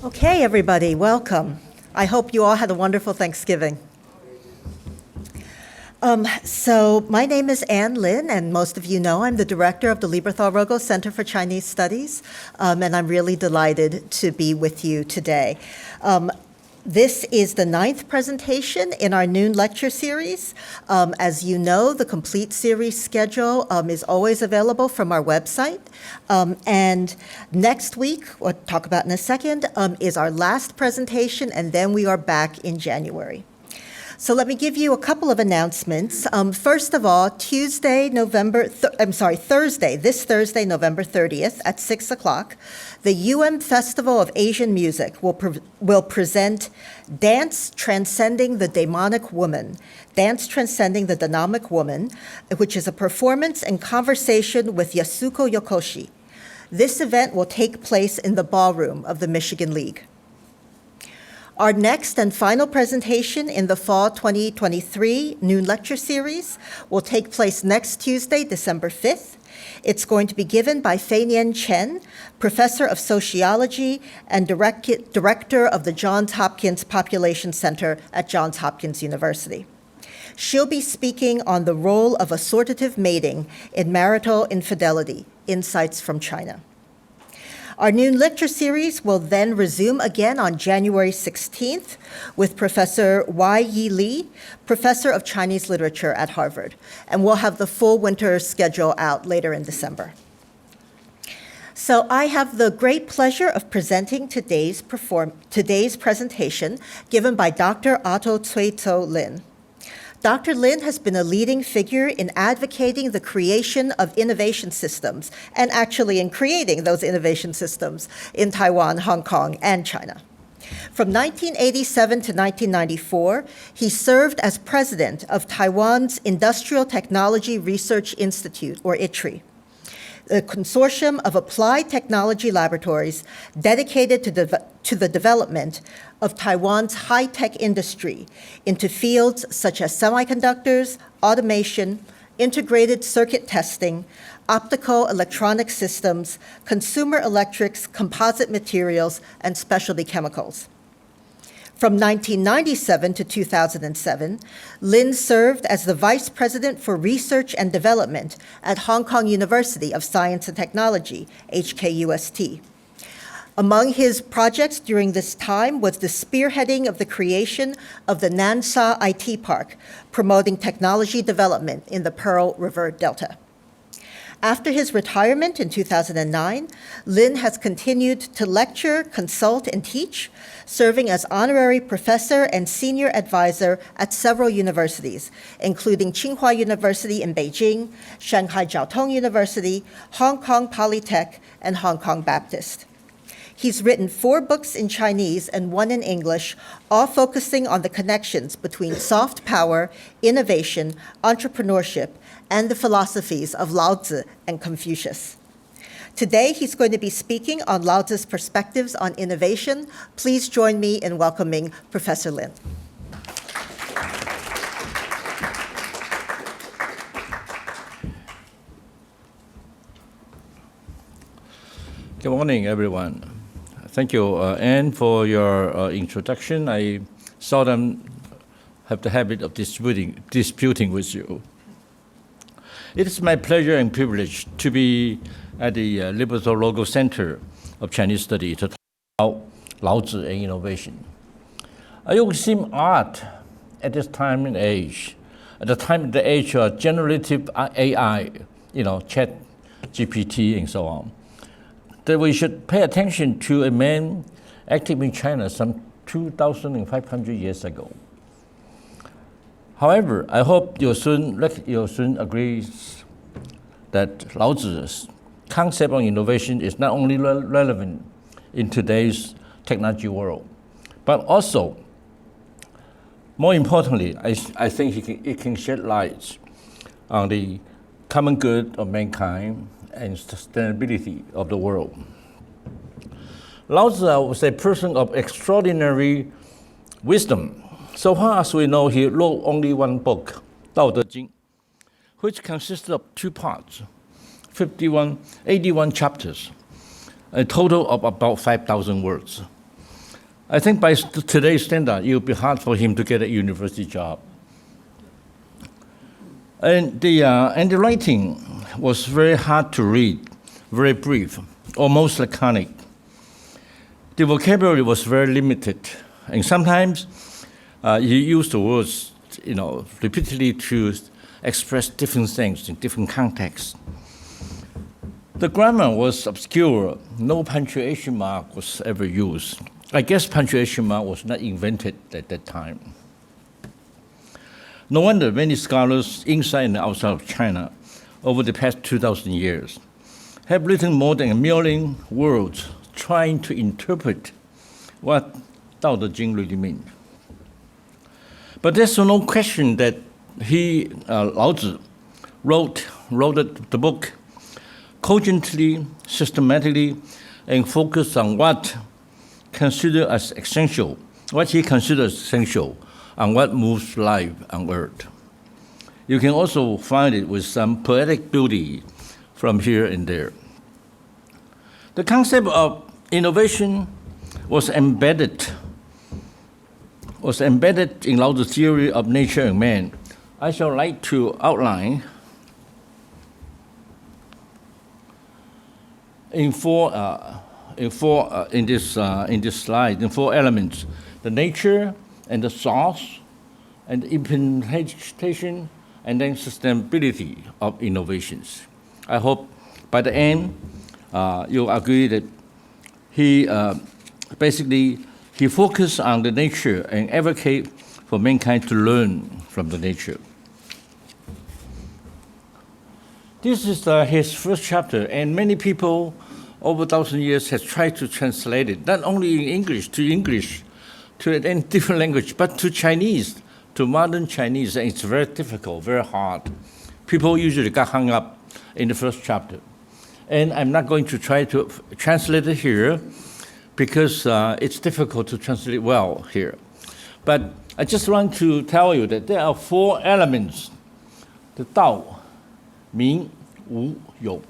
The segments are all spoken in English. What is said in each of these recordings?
Okay, everybody, welcome. I hope you all had a wonderful Thanksgiving. So my name is Ann Lin, and most of you know I'm the director of the Lieberthal-Rogel Center for Chinese Studies, and I'm really delighted to be with you today. This is the 9th presentation in our noon lecture series. As you know, the complete series schedule is always available from our website. And next week, we'll talk about in a second, is our last presentation, and then we are back in January. So let me give you a couple of announcements. First of all, this Thursday, November 30th at 6 o'clock, the Festival of Asian Music will present Dance Transcending the Demonic Woman, which is a performance and conversation with Yasuko Yokoshi. This event will take place in the ballroom of the Michigan League. Our next and final presentation in the fall 2023 noon lecture series will take place next Tuesday, December 5th. It's going to be given by Fei Nian Chen, Professor of Sociology and Director of the Johns Hopkins Population Center at Johns Hopkins University. She'll be speaking on the role of assortative mating in marital infidelity, Insights from China. Our noon lecture series will then resume again on January 16th with Professor Y.E. Li, Professor of Chinese Literature at Harvard, and we'll have the full winter schedule out later in December. So I have the great pleasure of presenting today's presentation given by Dr. Otto Chui-Chau Lin. Dr. Lin has been a leading figure in advocating the creation of innovation systems, and actually in creating those innovation systems in Taiwan, Hong Kong, and China. From 1987 to 1994, he served as president of Taiwan's Industrial Technology Research Institute, or ITRI, a consortium of applied technology laboratories dedicated to the development of Taiwan's high-tech industry into fields such as semiconductors, automation, integrated circuit testing, optical electronic systems, consumer electrics, composite materials, and specialty chemicals. From 1997 to 2007, Lin served as the Vice President for Research and Development at Hong Kong University of Science and Technology, HKUST. Among his projects during this time was the spearheading of the creation of the Nansha IT Park, promoting technology development in the Pearl River Delta. After his retirement in 2009, Lin has continued to lecture, consult, and teach, serving as honorary professor and senior advisor at several universities, including Tsinghua University in Beijing, Shanghai Jiaotong University, Hong Kong Polytech, and Hong Kong Baptist. He's written 4 books in Chinese and 1 in English, all focusing on the connections between soft power, innovation, entrepreneurship, and the philosophies of Laozi and Confucius. Today, he's going to be speaking on Laozi's perspectives on innovation. Please join me in welcoming Professor Lin. Good morning, everyone. Thank you, Anne, for your introduction. I seldom have the habit of disputing with you. It is my pleasure and privilege to be at the Lieberthal-Rogel Center of Chinese Study to talk about Laozi and innovation. It would seem odd at this time and age, at the age of generative AI, Chat GPT and so on, that we should pay attention to a man active in China some 2,500 years ago. However, I hope you'll soon agree that Laozi's concept of innovation is not only relevant in today's technology world, but also, more importantly, I think it can shed light on the common good of mankind and sustainability of the world. Laozi was a person of extraordinary wisdom. So far as we know, he wrote only 1 book, Dao De Jing, which consists of 2 parts, 81 chapters, a total of about 5,000 words. I think by today's standard, it would be hard for him to get a university job. And the writing was very hard to read, very brief, almost laconic. The vocabulary was very limited, and sometimes he used the words, repeatedly to express different things in different contexts. The grammar was obscure. No punctuation mark was ever used. I guess punctuation mark was not invented at that time. No wonder many scholars inside and outside of China over the past 2,000 years have written more than 1 million words trying to interpret what Tao Te Ching really means. But there's no question that Laozi, wrote the book cogently, systematically, and focused on what he considers essential, and what moves life on earth. You can also find it with some poetic beauty from here and there. The concept of innovation was embedded in Laozi's theory of nature and man. I shall like to outline in this slide, in 4 elements: the nature and the source, and the implementation, and then sustainability of innovations. I hope by the end you'll agree that he focused on the nature and advocate for mankind to learn from the nature. This is his first chapter, and many people over 1,000 years have tried to translate it, not only in English, to a different language, but to Chinese, to modern Chinese, and it's very difficult, very hard. People usually got hung up in the first chapter. And I'm not going to try to translate it here because it's difficult to translate well here. But I just want to tell you that there are 4 elements: the Tao, Ming, Wu, You.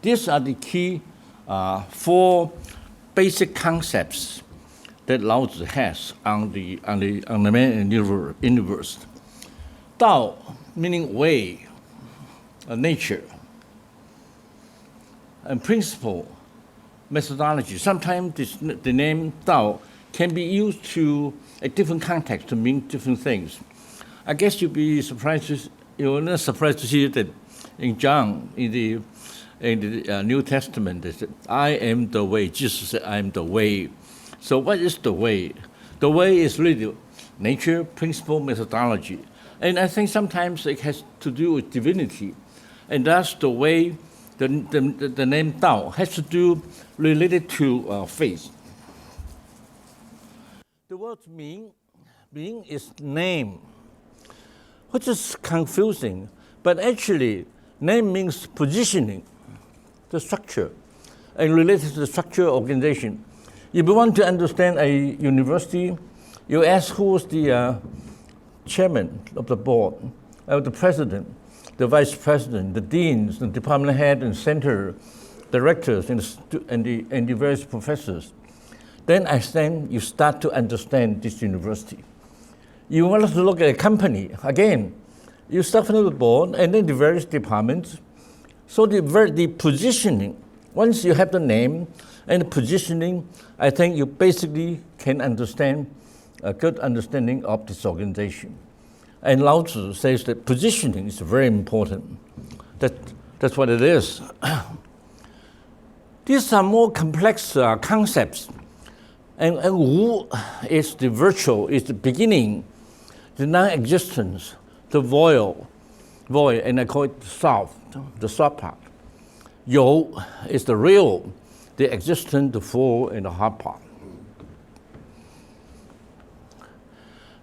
These are the key 4 basic concepts that Laozi has on the man and universe. Tao, meaning way, nature, and principle, methodology. Sometimes the name Tao can be used to a different context to mean different things. I guess you'll not surprised to see that in John, in the New Testament, they said, "I am the way." Jesus said, "I am the way." So what is the way? The way is really nature, principle, methodology. And I think sometimes it has to do with divinity. And thus the way, the name Tao has to do related to faith. The word Ming is name, which is confusing, but actually name means positioning, the structure, and related to the structure organization. If you want to understand a university, you ask who is the chairman of the board, the president, the vice president, the deans, the department head and center directors, and the various professors. Then you start to understand this university. You want to look at a company, again, you start from the board and then the various departments. So the positioning, once you have the name and the positioning, I think you basically can understand a good understanding of this organization. And Laozi says that positioning is very important. That's what it is. These are more complex concepts. And Wu is the virtual, is the beginning, the non-existence, the void, and I call it the soft part. You is the real, the existent, the full, and the hard part.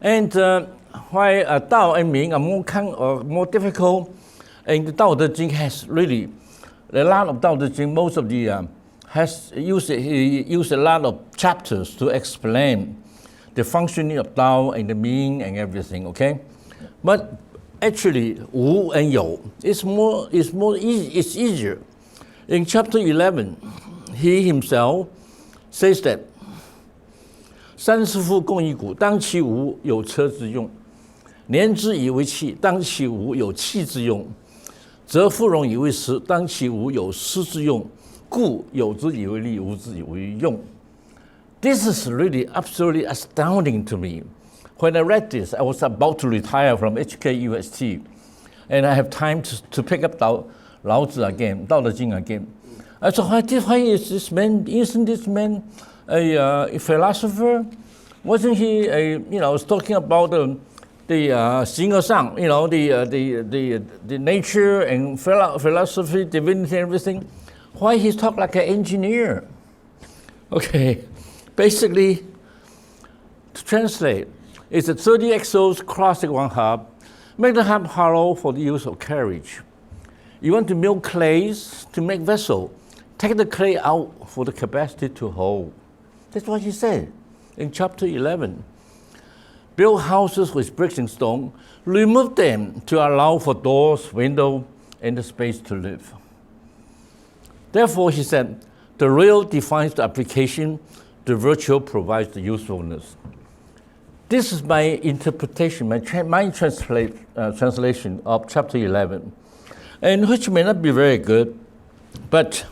And why Tao and Ming are more difficult, and the Tao Te Ching has really, a lot of Tao Te Ching, most of the, he used a lot of chapters to explain the functioning of Tao and the Ming and everything, okay? But actually, Wu and You it's easier. In chapter 11, he himself says that 三十夫，共一毂，当其无，有车之用；年之以为器，当其无，有器之用；则妇容以为食，当其无，有食之用。故有之以为利，无之以为用。This is really absolutely astounding to me. When I read this, I was about to retire from HKUST, and I have time to pick up Laozi again, Dao De Jing again. I thought, why is this man? Isn't this man a philosopher? Wasn't he was talking about the Tsinghua Sang, the nature and philosophy, divinity, and everything? Why he talk like an engineer? Okay, basically, to translate, it's a 30 axles crossing one hub, make the hub hollow for the use of carriage. You want to mill clays to make vessel, take the clay out for the capacity to hold. That's what he said in chapter 11. Build houses with bricks and stone, remove them to allow for doors, windows, and the space to live. Therefore, he said, the real defines the application, the virtual provides the usefulness. This is my interpretation, my translation of chapter 11, and which may not be very good, but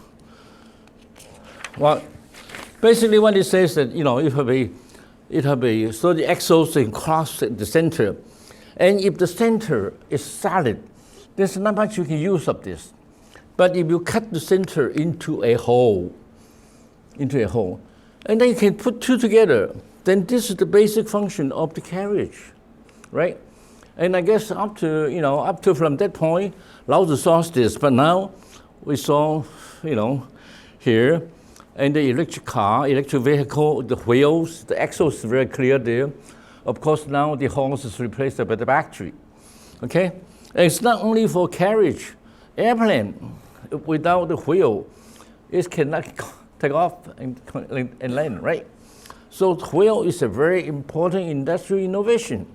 basically what it says that, it have a 30 axles and cross at the center, and if the center is solid, there's not much you can use of this. But if you cut the center into a hole, and then you can put two together, then this is the basic function of the carriage, right? And I guess up to from that point, Laozi saw this, but now we saw, here, and the electric car, electric vehicle, the wheels, the axle is very clear there. Of course, now the horse is replaced by the battery, okay? And it's not only for carriage, airplane, without the wheel, it cannot take off and land, right? So the wheel is a very important industrial innovation.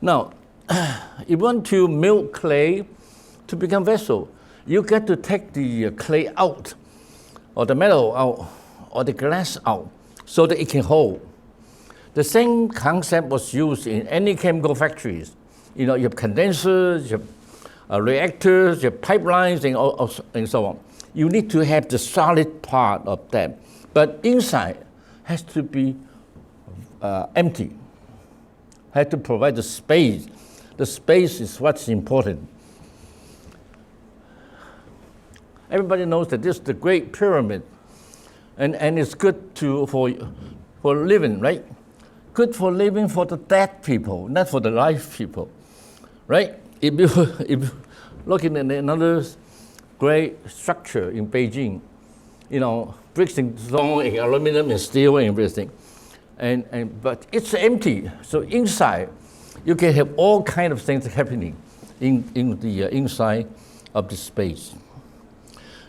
Now, if you want to mill clay to become vessel, you got to take the clay out, or the metal out, or the glass out, so that it can hold. The same concept was used in any chemical factories. You have condensers, you have reactors, you have pipelines, and so on. You need to have the solid part of that, but inside has to be empty. Has to provide the space. The space is what's important. Everybody knows that this is the Great Pyramid, and it's good for living, right? Good for living for the dead people, not for the live people, right? If you look at another great structure in Beijing, bricks and stone and aluminum and steel and everything, but it's empty. So inside, you can have all kinds of things happening in the inside of the space.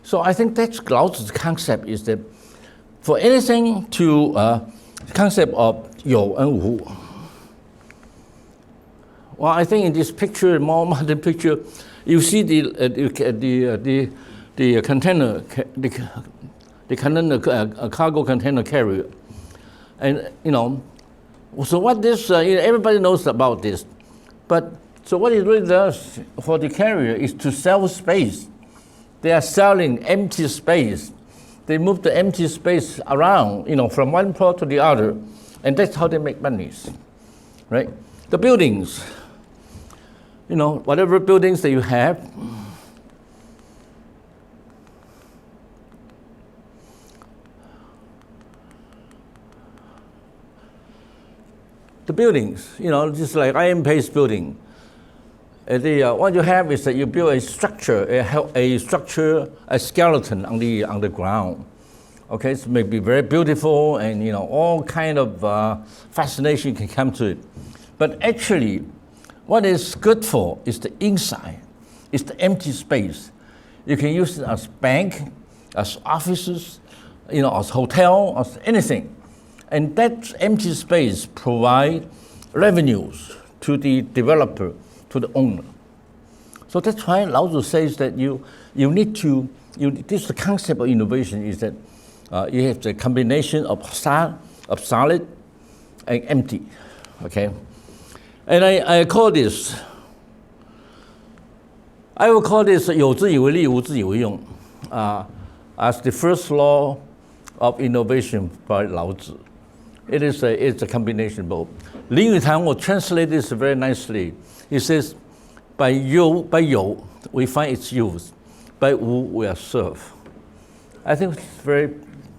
So I think that's Laozi's concept, is that for anything to concept of you and wu. Well, I think in this picture, more modern picture, you see the container, the cargo container carrier, and so what this everybody knows about this, but so what it really does for the carrier is to sell space. They are selling empty space. They move the empty space around, from one port to the other, and that's how they make money, right? The buildings, whatever buildings that you have, the buildings, just like Iron Paste building. What you have is that you build a structure, a skeleton on the ground. Okay, so it may be very beautiful, and all kind of fascination can come to it. But actually, what it's good for is the inside. It's the empty space. You can use it as bank, as offices, as hotel, as anything. And that empty space provide revenues to the developer, to the owner. So that's why Laozi says that you need this is the concept of innovation, is that you have the combination of of solid and empty, okay? And I call this, I will call this 有之以为利，无之以为用, as the first law of innovation by Laozi. It's a combination both. Lin Yutang will translate this very nicely. He says, by you, we find its use. By wu, we are served. I think it's very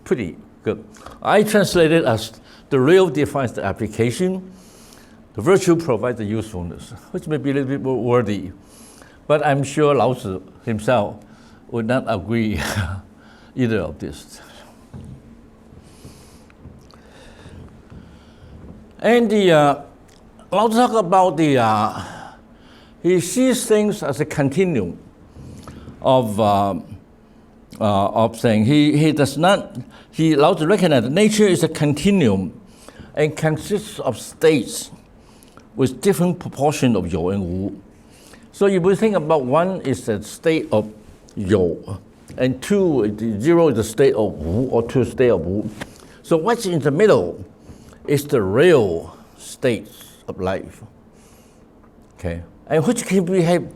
pretty good. I translate it as the real defines the application, the virtue provides the usefulness, which may be a little bit more wordy. But I'm sure Laozi himself would not agree either of this. And Laozi talk about he sees things as a continuum of saying. He does not, Laozi recognizes that nature is a continuum and consists of states with different proportion of you and wu. So if we think about one is the state of you, and two, zero is the state of wu, or two state of wu. So what's in the middle is the real state of life, okay? And which can behave,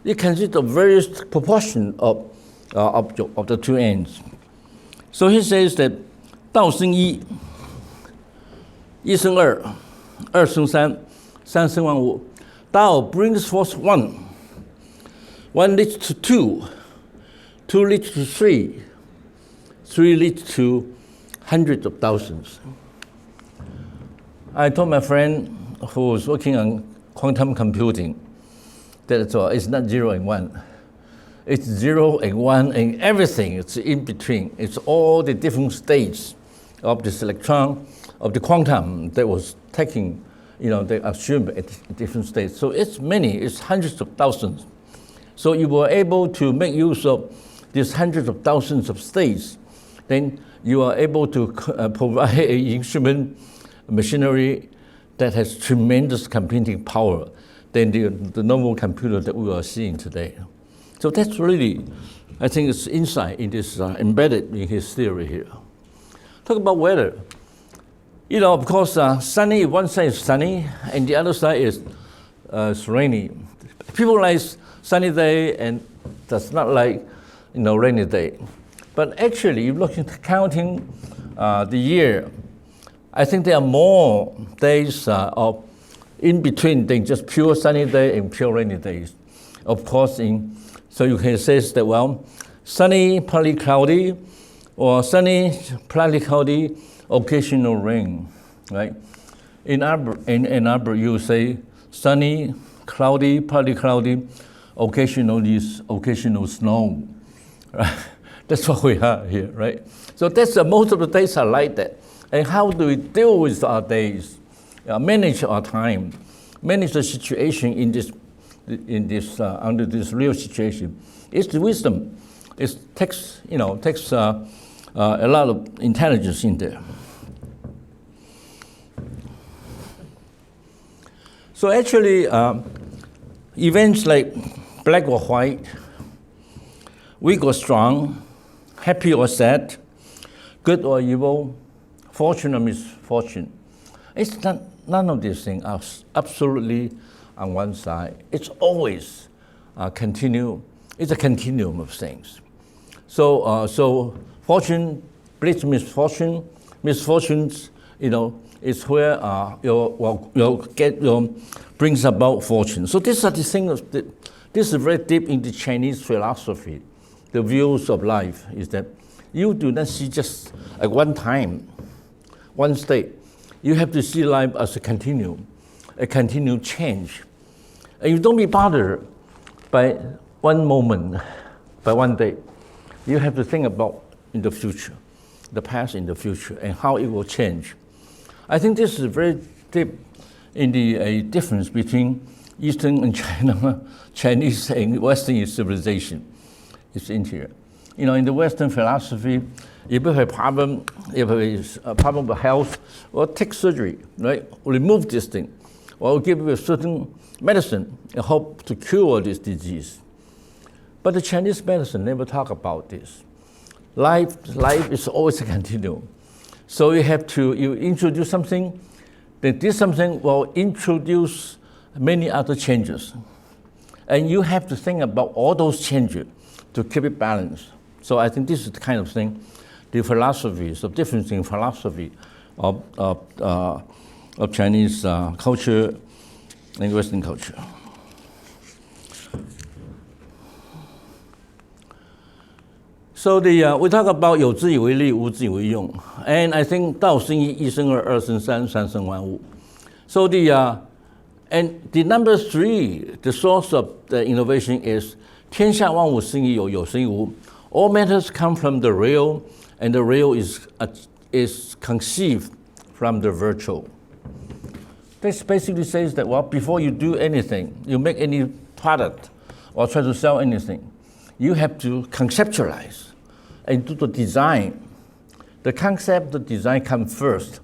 it consists of various proportion of the two ends. So he says that 道生一，一生二，二生三，三生万物。Tao brings forth one, one leads to two, two leads to three, three leads to hundreds of thousands. I told my friend who was working on quantum computing that it's not 0 and 1. It's 0 and 1 and everything. It's in between. It's all the different states of this electron, of the quantum that was taking, they assume at different states. So it's many, it's hundreds of thousands. So you were able to make use of these hundreds of thousands of states. Then you are able to provide an instrument, machinery that has tremendous computing power than the normal computer that we are seeing today. So that's really, I think it's insight in this embedded in his theory here. Talk about weather. Of course, sunny, one side is sunny and the other side is rainy. People like sunny day and does not like rainy day. But actually, if looking at counting the year, I think there are more days of in between than just pure sunny day and pure rainy days. Of course, so you can say that, well, sunny, partly cloudy, or sunny, partly cloudy, occasional rain, right? In Ann Arbor, you say sunny, cloudy, partly cloudy, occasional snow, right? That's what we have here, right? So that's most of the days are like that. And how do we deal with our days, manage our time, manage the situation under this real situation? It's the wisdom. It takes a lot of intelligence in there. So actually, events like black or white, weak or strong, happy or sad, good or evil, fortune or misfortune, it's not, none of these things are absolutely on one side. It's always it's a continuum of things. So fortune breeds misfortune. Misfortunes, is where brings about fortune. So these are the things. This is very deep in the Chinese philosophy. The views of life is that you do not see just at one time, one state. You have to see life as a continuum change. And you don't be bothered by one moment, by one day. You have to think about in the future, the past in the future, and how it will change. I think this is very deep in the difference between Eastern and Chinese and Western civilization. It's in here. In the Western philosophy, if you have a problem with health, well, take surgery, right? Remove this thing, or give you a certain medicine and hope to cure this disease. But the Chinese medicine never talk about this. Life is always a continuum. So you introduce something, then this something will introduce many other changes. And you have to think about all those changes to keep it balanced. So I think this is the kind of thing, the philosophies, the difference in philosophy of Chinese culture and Western culture. So we talk about 有之以为利，无之以为用, and I think 道生一，一生二，二生三，三生万物. So and the number 3, the source of the innovation is 天下万物生于有，有生于无. All matters come from the real, and the real is conceived from the virtual. This basically says that, well, before you do anything, you make any product or try to sell anything, you have to conceptualize and do the design. The concept, the design come first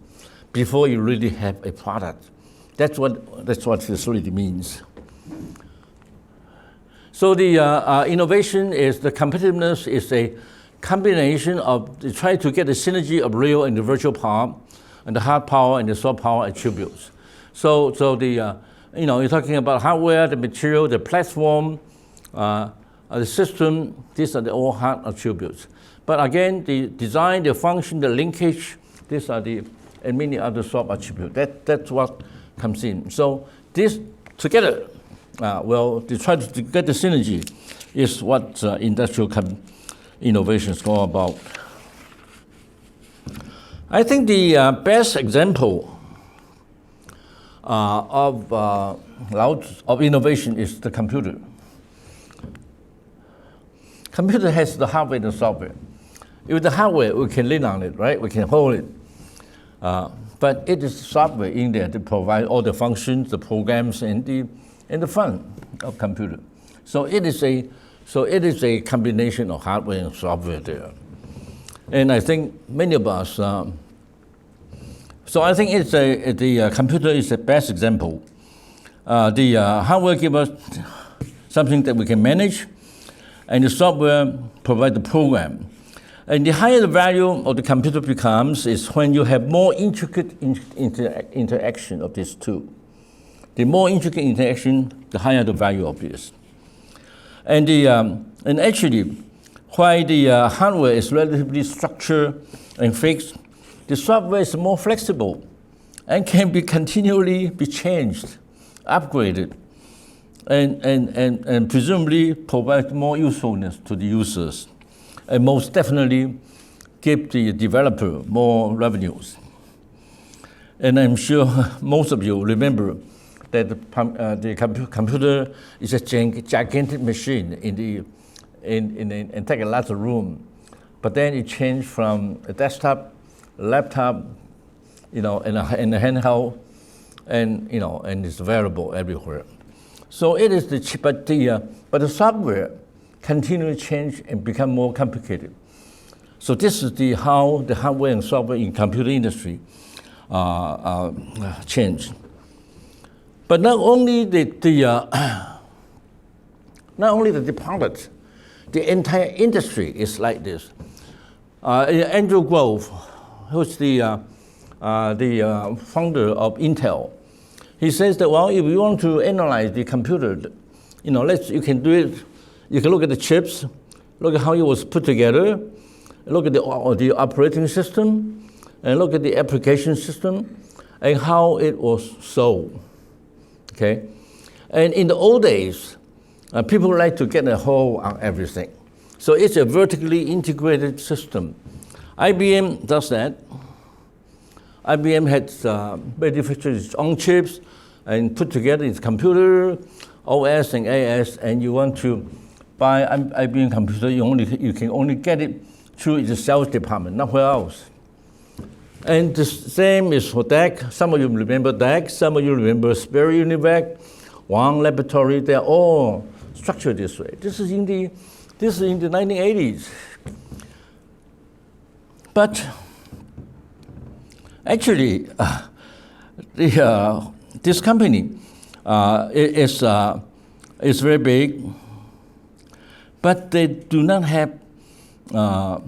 before you really have a product. That's what this really means. So the innovation is, the competitiveness is a combination of try to get the synergy of real and the virtual power, and the hard power and the soft power attributes. So you're talking about hardware, the material, the platform, the system. These are all hard attributes. But again, the design, the function, the linkage, these are and many other soft attributes. That's what comes in. So this together, they try to get the synergy is what industrial innovation is all about. I think the best example of innovation is the computer. Computer has the hardware and the software. With the hardware, we can lean on it, right? We can hold it. But it is software in there to provide all the functions, the programs, and the fun of computer. So it is a combination of hardware and software there. And I think many of us. So I think the computer is the best example. The hardware gives us something that we can manage, and the software provides the program. And the higher the value of the computer becomes is when you have more intricate interaction of these two. The more intricate interaction, the higher the value of this. And actually, while the hardware is relatively structured and fixed, the software is more flexible and can be continually be changed, upgraded, and presumably provide more usefulness to the users, and most definitely give the developer more revenues. And I'm sure most of you remember that the computer is a gigantic machine and take a lot of room. But then it changed from a desktop, laptop, and a handheld, and it's available everywhere. So it is but the software continually change and become more complicated. So this is how the hardware and software in computer industry change. But not only the product, the entire industry is like this. Andrew Grove, who's the founder of Intel, he says that, well, if you want to analyze the computer, you can do it. You can look at the chips, look at how it was put together, look at the operating system, and look at the application system, and how it was sold. Okay, and in the old days, people like to get a hold on everything. So it's a vertically integrated system. IBM does that. IBM had manufactured its own chips and put together its computer, OS and AS, and you want to buy IBM computer, you can only get it through its sales department, nowhere else. And the same is for DEC. Some of you remember DEC, some of you remember Sperry Univac, Wang Laboratory. They're all structured this way. This is in the 1980s. But actually, this company is very big, but they do not have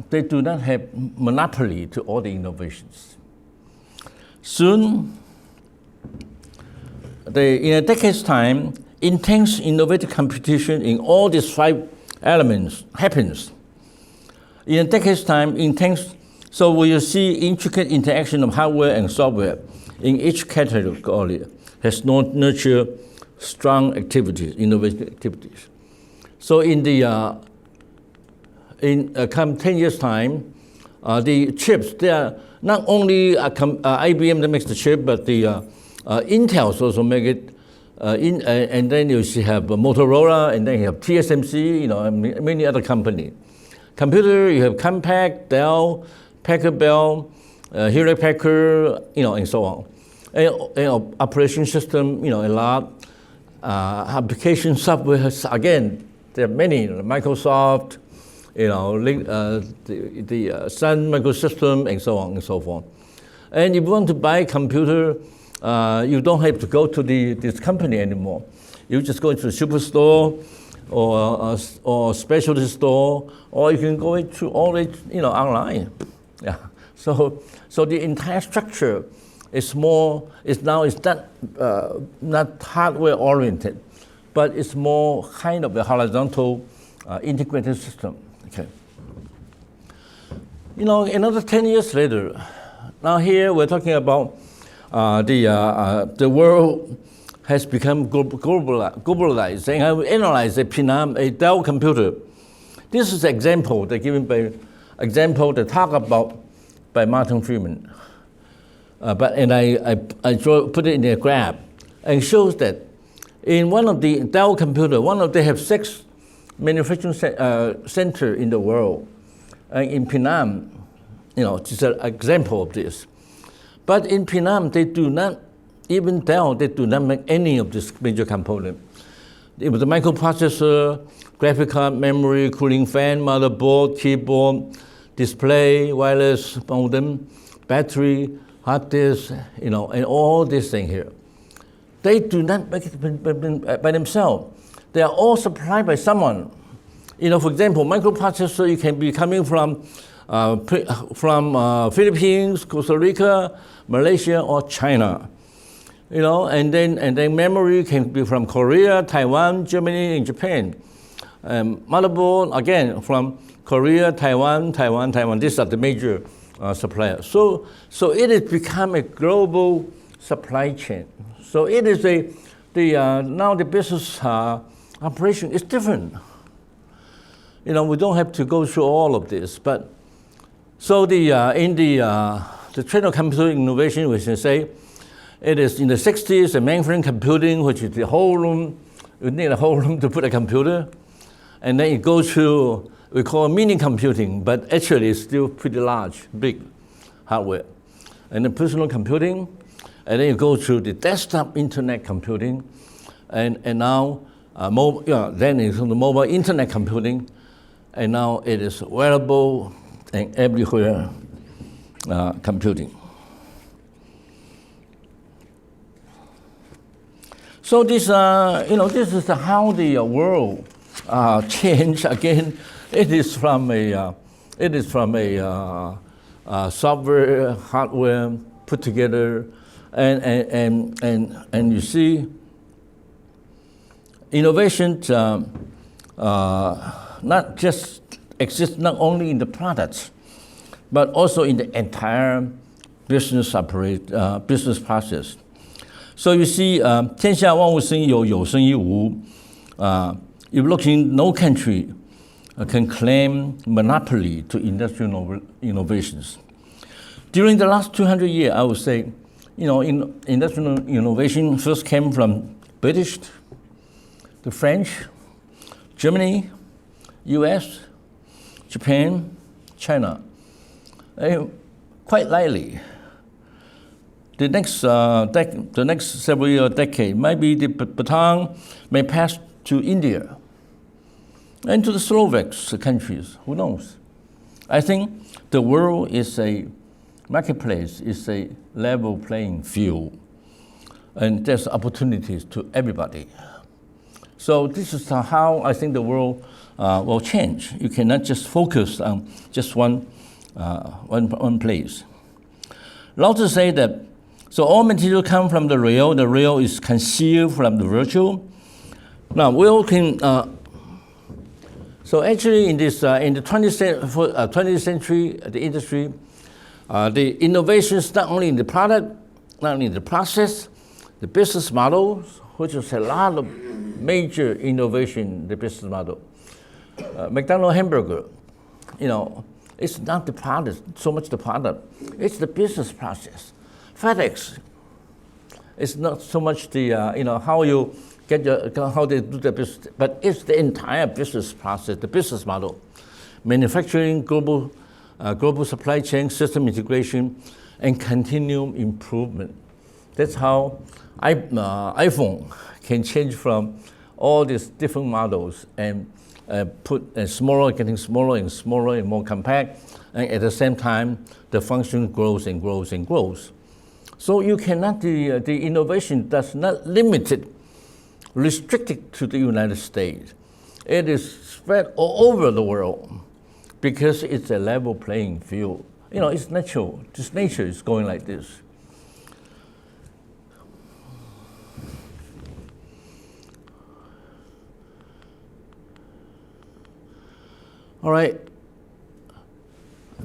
they do not have monopoly to all the innovations. Soon, in a decade's time, intense innovative competition in all these 5 elements happens. In a decade's time, so we will see intricate interaction of hardware and software in each category has nurtured strong activities, innovative activities. So come 10 years time, the chips, they are not only IBM that makes the chip, but the Intel also make it. And then you have Motorola, and then you have TSMC, and many other companies. Computer, you have Compaq, Dell, Packard Bell, Hewlett Packard, and so on. And operation system, a lot. Application software, again, there are many. Microsoft, the Sun Microsystem, and so on and so forth. And if you want to buy a computer, you don't have to go to this company anymore. You just go into the superstore or specialty store, or you can go into all it, online. Yeah. So the entire structure is not hardware oriented, but it's more kind of a horizontal integrated system. Okay. Another 10 years later, now here we're talking about the world has become globalized, and I will analyze a Dell computer. This is an example that talked about by Martin Friedman. I put it in a graph and shows that in one of the Dell computer, they have 6 manufacturing center in the world. And in Penang, it's an example of this. But in Penang, they do not make any of this major component. It was the microprocessor, graphic card, memory, cooling fan, motherboard, keyboard, display, wireless modem, battery, hard disk, and all this thing here. They do not make it by themselves. They are all supplied by someone. For example, microprocessor, you can be coming from Philippines, Costa Rica, Malaysia, or China. And then memory can be from Korea, Taiwan, Germany, and Japan. Motherboard, again, from Korea, Taiwan. These are the major suppliers. So it has become a global supply chain. So it is now the business operation is different. We don't have to go through all of this, but so in the trend of computer innovation, we can say it is in the 60s, the mainframe computing, which is the whole room. You need a whole room to put a computer, and then it goes to we call mini computing, but actually it's still pretty large, big hardware. And then personal computing, and then you go to the desktop internet computing, and now then it's on the mobile internet computing, and now it is wearable and everywhere computing. So this, this is how the world changed again. It is from a software, hardware put together, and you see, innovation not just exists not only in the products, but also in the entire business process. So you see, 天下万物生亦有，有生亦无. If looking, no country can claim monopoly to industrial innovations. During the last 200 years, I would say, industrial innovation first came from British, the French, Germany, US, Japan, China. Quite likely, the next several year decade, maybe the baton may pass to India and to the Slovaks countries. Who knows? I think the world is a marketplace, is a level playing field, and there's opportunities to everybody. So this is how I think the world will change. You cannot just focus on just one place. Laozi say that, so all material come from the real is concealed from the virtual. Now, we all can, so actually in this, in the 20th century, the industry, the innovations not only in the product, not only in the process, the business models, which is a lot of major innovation in the business model. McDonald's hamburger, it's not the product, so much the product, it's the business process. FedEx, it's not so much the, how you get how they do the business, but it's the entire business process, the business model. Manufacturing, global supply chain, system integration, and continuum improvement. That's how iPhone can change from all these different models and getting smaller and smaller and more compact, and at the same time, the function grows and grows and grows. So you cannot, the innovation does not restricted to the United States. It is spread all over the world because it's a level playing field. It's natural, just nature is going like this. All right.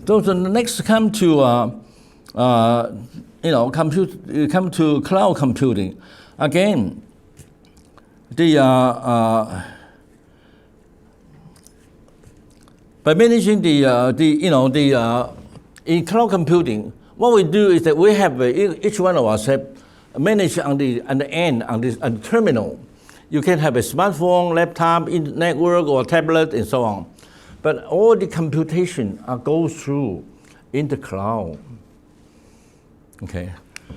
So the next come to come to cloud computing. Again, by managing in cloud computing, what we do is that we have each one of us have managed on the end on the terminal. You can have a smartphone, laptop, network, or tablet, and so on. But all the computation goes through in the cloud. Okay,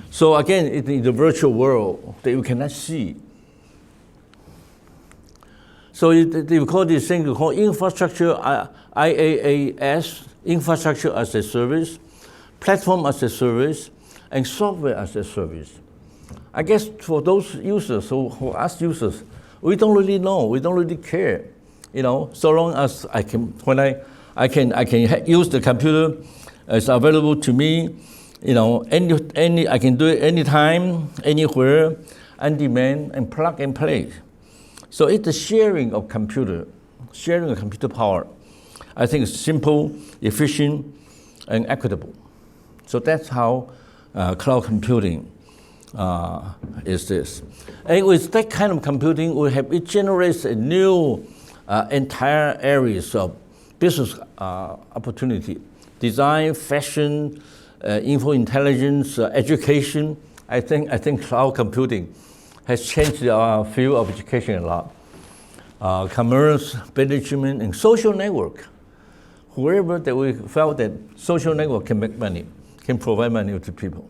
so again, in the virtual world that you cannot see. So they call this thing called infrastructure, IaaS, infrastructure as a service, platform as a service, and software as a service. I guess for those users, for us users, we don't really know, we don't really care. So long as I can use the computer, it's available to me. I can do it anytime, anywhere, on demand, and plug and play. So it's the sharing of computer power. I think it's simple, efficient, and equitable. So that's how cloud computing is this. And with that kind of computing, it generates a new entire areas of business opportunity. Design, fashion, info intelligence, education. I think cloud computing has changed our field of education a lot. Commerce, management, and social network. Wherever that we felt that social network can make money, can provide money to people.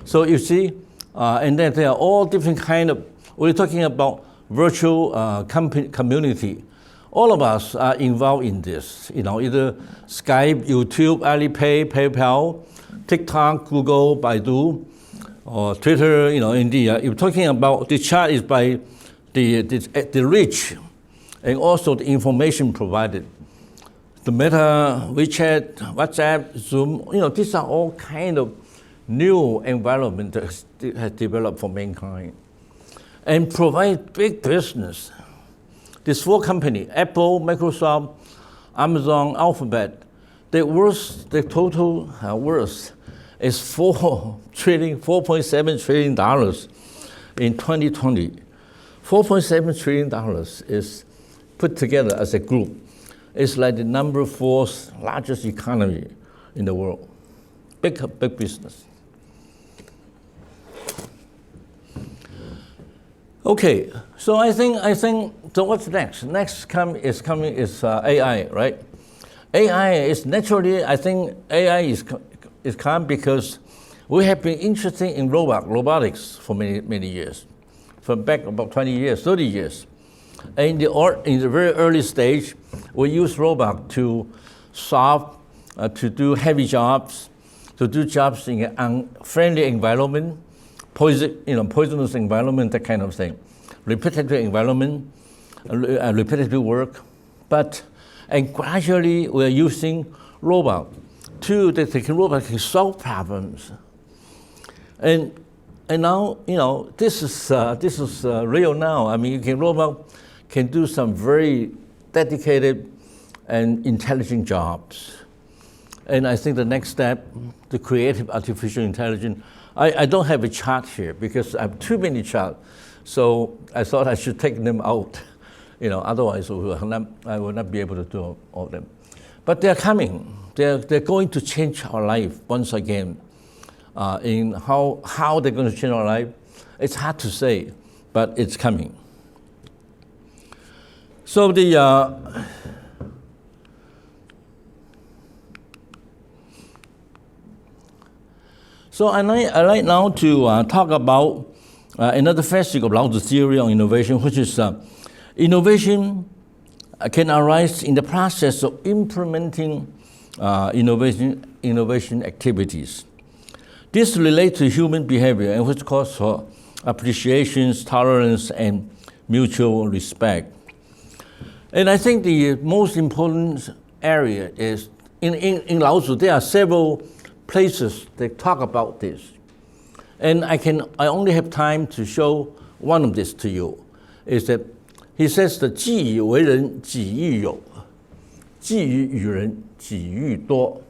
So you see, and then there are all different kind of, we're talking about virtual community. All of us are involved in this, either Skype, YouTube, Alipay, PayPal, TikTok, Google, Baidu, or Twitter, you're talking about, the chart is by the reach and also the information provided. The Meta, WeChat, WhatsApp, Zoom, these are all kind of new environment that has developed for mankind and provide big business. These four companies, Apple, Microsoft, Amazon, Alphabet, the total worth is $4.7 trillion in 2020. $4.7 trillion is put together as a group. It's like the number 4th largest economy in the world. Big business. Okay, so I think. So what's next? Next is AI, right? AI is naturally. I think AI is come because we have been interested in robotics for many years, from back about 20 years, 30 years. In the very early stage, we use robot to to do heavy jobs, to do jobs in an unfriendly environment, poisonous environment, that kind of thing. repetitive environment, repetitive work, and gradually we're using robot. Robots can solve problems. And now, this is real now. I mean, robot can do some very dedicated and intelligent jobs. And I think the next step, the creative artificial intelligence, I don't have a chart here because I have too many charts. So I thought I should take them out. Otherwise I will not be able to do all of them. But they're coming. They're going to change our life once again. In how they're going to change our life, it's hard to say, but it's coming. So So I like now to talk about another facet of Laozi's theory on innovation, which is innovation can arise in the process of implementing innovation activities. This relates to human behavior, and which calls for appreciation, tolerance, and mutual respect. And I think the most important area is in Laozi, there are several places that talk about this. And I only have time to show one of this to you, is that he says that 己以为人，己欲有，己以与人，己欲多.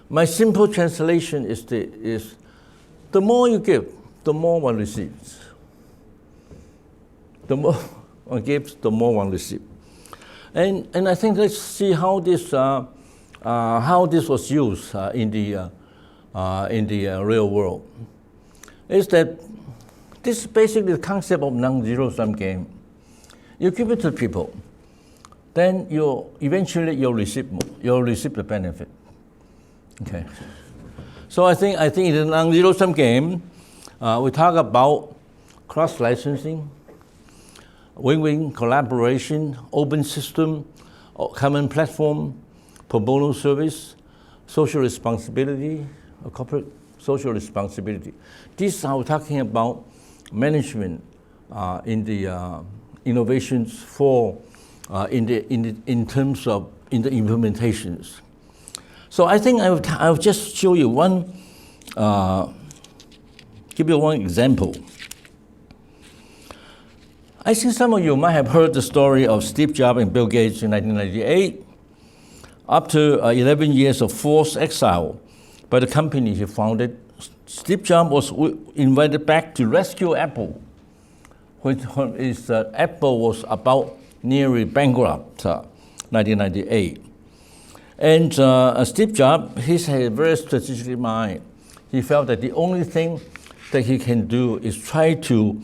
My simple translation is the more you give, the more one receives. The more one gives, the more one receives. And I think let's see how this was used in the real world. Is that this is basically the concept of non-zero-sum game. You give it to people, then eventually you'll receive more. You'll receive the benefit. Okay. So I think in the non-zero-sum game, we talk about cross-licensing, win-win collaboration, open system, common platform, pro bono service, social responsibility, corporate social responsibility. These are talking about management in the innovations for in terms of in the implementations. So I think I'll just show you give you one example. I think some of you might have heard the story of Steve Jobs and Bill Gates in 1998. After 11 years of forced exile by the company he founded, Steve Jobs was invited back to rescue Apple, when Apple was about nearly bankrupt, 1998. And Steve Jobs, he had a very strategic mind. He felt that the only thing that he can do is try to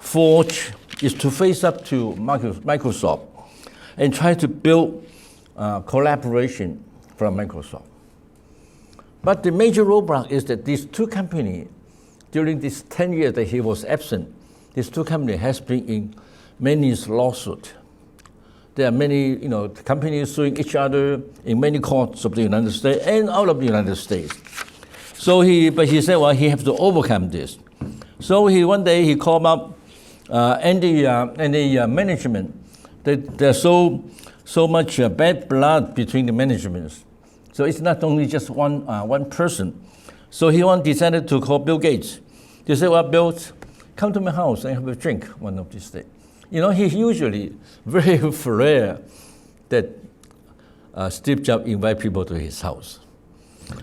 face up to Microsoft and try to build collaboration from Microsoft. But the major roadblock is that these two companies, during these 10 years that he was absent, these two companies has been in many lawsuits. There are many companies suing each other in many courts of the United States and out of the United States. So he said, well, he has to overcome this. So one day he called up and the management. There's so much bad blood between the managements. So it's not only just one person. So he decided to call Bill Gates. He said, well, Bill, come to my house and have a drink one of these days. He's usually very rare that Steve Jobs invite people to his house.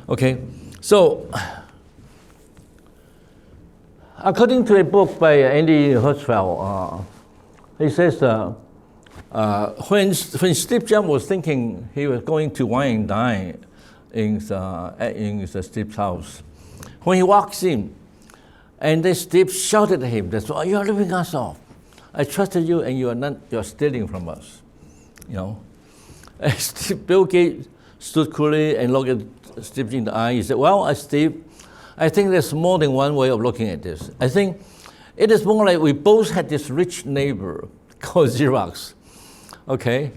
Okay, so according to a book by Andy Hertzfeld, he says when Steve Jobs was thinking he was going to wine and dine in Steve's house, when he walks in, and then Steve shouted at him, "That's why you are ripping us off. I trusted you, and you're stealing from us." Bill Gates stood coolly and looked at Steve in the eye. He said, "Well, Steve, I think there's more than one way of looking at this. I think it is more like we both had this rich neighbor called Xerox, okay?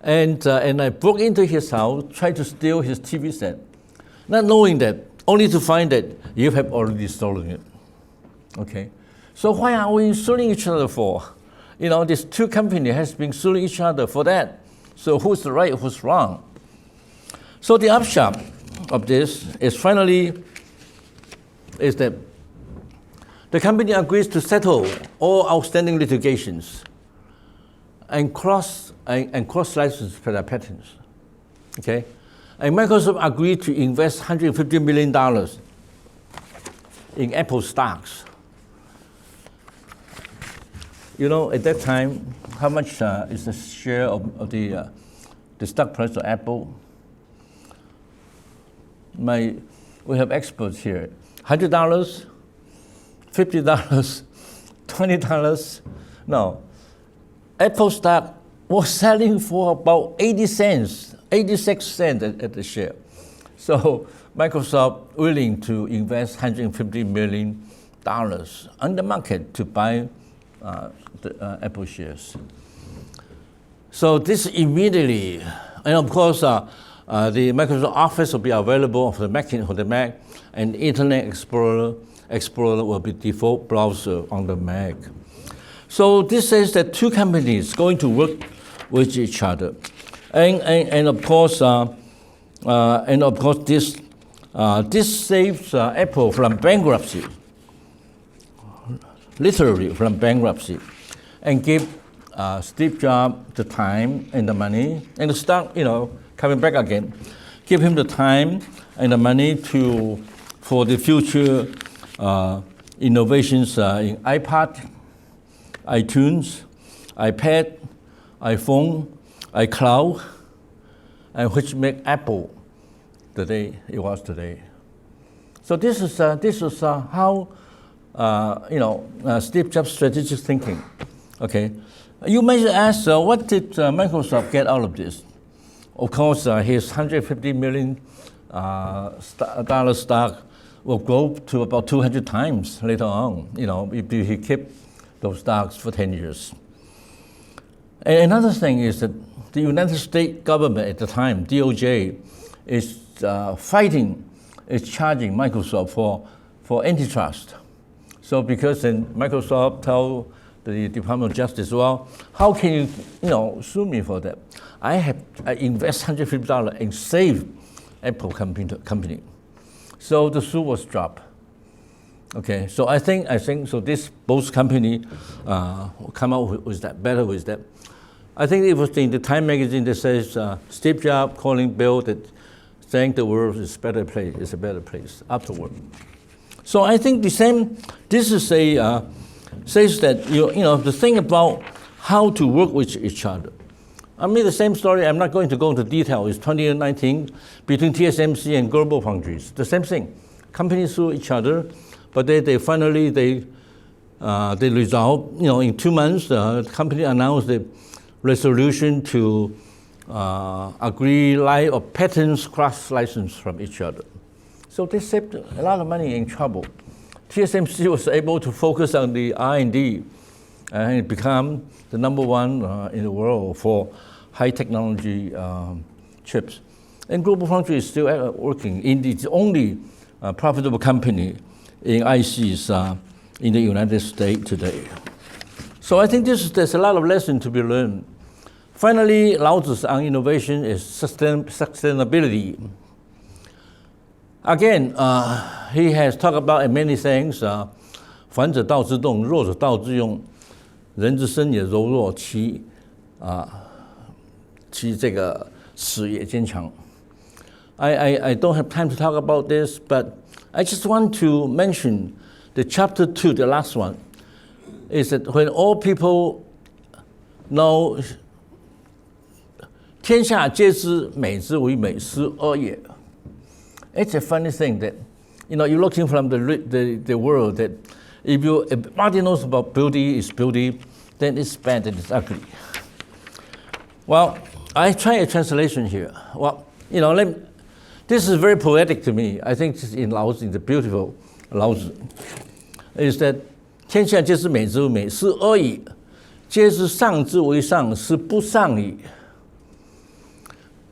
And I broke into his house, tried to steal his TV set, not knowing that, only to find that you have already stolen it, okay? So why are we suing each other for? These two companies has been suing each other for that. So who's right, who's wrong? So the upshot of this is that the company agrees to settle all outstanding litigations and cross-license their patents. Okay, and Microsoft agreed to invest $150 million in Apple stocks. At that time, how much is the share of the stock price of Apple? We have experts here. $100, $50, $20. No, Apple stock was selling for about 80 cents, 86 cents at the share. So Microsoft willing to invest $150 million on the market to buy the Apple shares. So this immediately, and of course, the Microsoft Office will be available for the Mac, and Internet Explorer will be default browser on the Mac. So this says that two companies going to work with each other, and of course, this saves Apple from bankruptcy, literally from bankruptcy, and give Steve Jobs the time and the money and the stock, coming back again, give him the time and the money for the future innovations in iPod, iTunes, iPad, iPhone, iCloud, and which make Apple the day it was today. So this is how Steve Jobs' strategic thinking. Okay, you may ask, what did Microsoft get out of this? Of course, his $150 million stock will grow to about 200 times later on. If he kept those stocks for 10 years. And another thing is that the United States government at the time, DOJ, is charging Microsoft for antitrust. So because then Microsoft told the Department of Justice, well, how can you sue me for that? I invest $150 and save Apple company. So the suit was dropped. Okay, so I think so. This both company come out with that better with that. I think it was in the Time magazine that says Steve Jobs calling Bill that saying the world is a better place afterward. So I think the same. This is says that the thing about how to work with each other. I mean the same story. I'm not going to go into detail. It's 2019 between TSMC and GlobalFoundries. The same thing. Companies sue each other. But they finally resolved. In 2 months, the company announced the resolution to agree or patents cross-license from each other. So they saved a lot of money in trouble. TSMC was able to focus on the R&D and it became the #1 in the world for high technology chips. And GlobalFoundries is still working. Indeed, the only profitable company in ICs in the United States today. So I think there's a lot of lessons to be learned. Finally, Laozi's on innovation is sustainability. Again, he has talked about many things. 反者道之动，弱者道之用，人之生也柔弱，其这个死也坚强。I don't have time to talk about this, but I just want to mention the chapter 2, the last one, is that when all people know 天下皆知美之为美，斯恶也. It's a funny thing that, you're looking from the world that if everybody knows about beauty is beauty, then it's bad and it's ugly. Well, I try a translation here. Well, this is very poetic to me. I think in Laozi, the beautiful Laozi, is that 天下皆知美之为美，斯恶已；皆知上之为上，斯不上矣。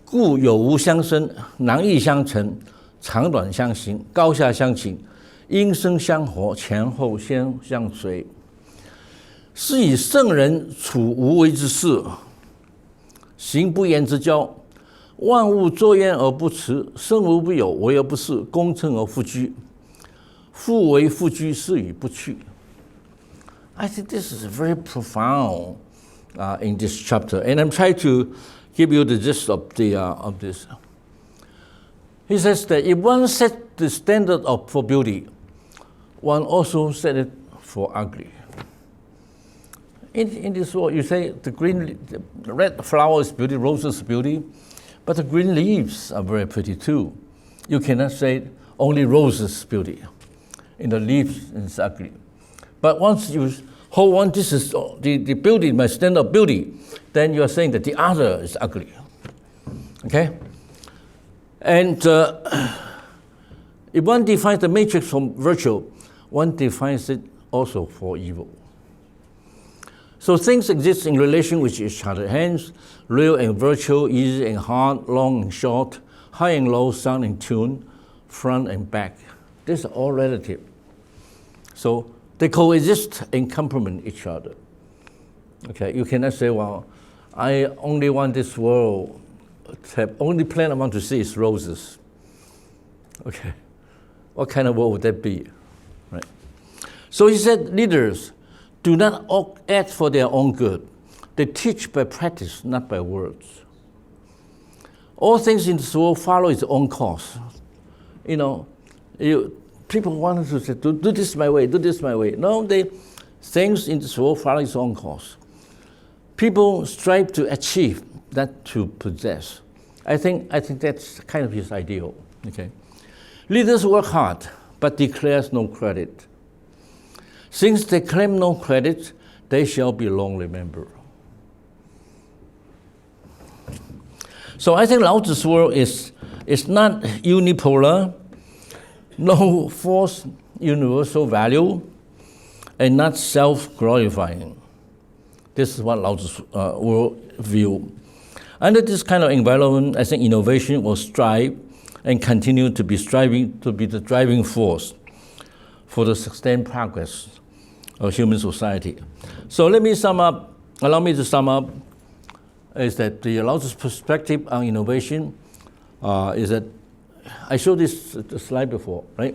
故有无相生，难易相成，长短相形，高下相倾，因声相和，前后先相随。是以圣人处无为之事，行不言之交。万物作焉而不辞，生无不有，为而不恃，功成而复居。复为复居，是以不去。I think this is very profound in this chapter, and I'm trying to give you the gist of this. He says that if one set the standard for beauty, one also set it for ugly. In this world, you say the red flower is beauty, roses is beauty, but the green leaves are very pretty too. You cannot say only roses beauty. In the leaves, it's ugly. But once you hold on, this is the beauty, my standard of beauty, then you are saying that the other is ugly. Okay? And if one defines the matrix from virtue, one defines it also for evil. So things exist in relation with each other. Hence, real and virtual, easy and hard, long and short, high and low, sound and tune, front and back. These are all relative. So they coexist and complement each other. Okay, you cannot say, well, I only want this world to have, only plant I want to see is roses. Okay, what kind of world would that be? Right. So he said, leaders do not act for their own good. They teach by practice, not by words. All things in this world follow its own course. You know, people want to say, do this my way, do this my way. No, things in this world follow its own course. People strive to achieve, not to possess. I think that's kind of his ideal. Okay, leaders work hard, but declares no credit. Since they claim no credit, they shall be long remembered. So I think Lao Tzu's world is not unipolar, no false universal value, and not self-glorifying. This is what Lao Tzu's world view. Under this kind of environment, I think innovation will strive and continue to be striving to be the driving force for the sustained progress of human society. So let me sum up, allow me to sum up, is that the Lao Tzu's perspective on innovation is that, I showed this slide before, right?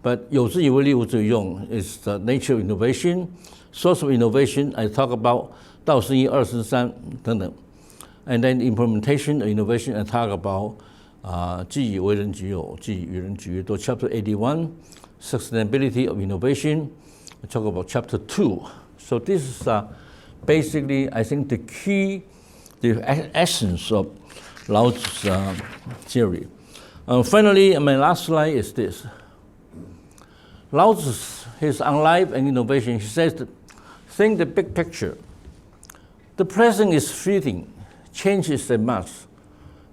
But 有之以为利，无之以用 is the nature of innovation, source of innovation. I talk about 道生一、二生三等等， and then implementation of innovation. I talk about 既以为人己有，既以于人己曰多. Chapter 81, sustainability of innovation. I talk about chapter 2. So this is basically, I think, the key, the essence of Lao Tzu's theory. Finally, my last slide is this. Lao Tzu, his on life and innovation, he says that think the big picture. The present is fleeting. Change is a must.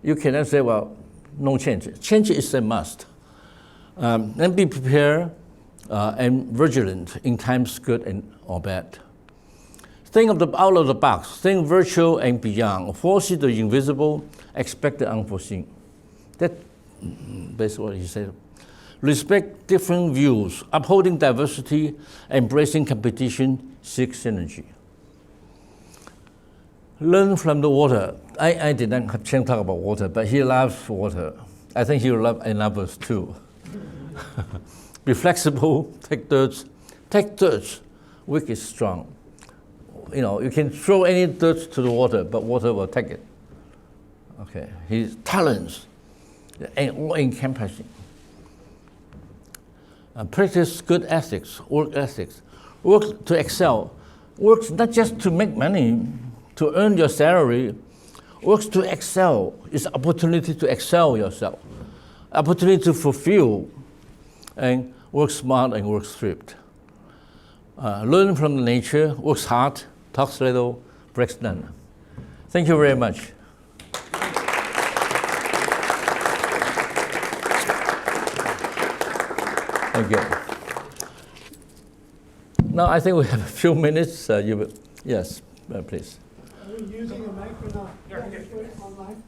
You cannot say, well, no change. Change is a must. And be prepared and vigilant in times good and or bad. Think of the out of the box. Think virtual and beyond. Foresee the invisible, expect the unforeseen. That basically what he said. Respect different views, upholding diversity, embracing competition, seek synergy. Learn from the water. I did not have chance to talk about water, but he loves water. I think he will love and love us too. Be flexible, take dirt, weak is strong. You know, you can throw any dirt to the water, but water will take it. Okay, his talents and all encompassing. Practice good ethics, work to excel. Work not just to make money, to earn your salary. Works to excel. It's opportunity to excel yourself. Opportunity to fulfill. And work smart and work strict. Learn from the nature, works hard, talks little, breaks none. Thank you very much. Thank you. Now I think we have a few minutes. Yes, please. Are we using a microphone online?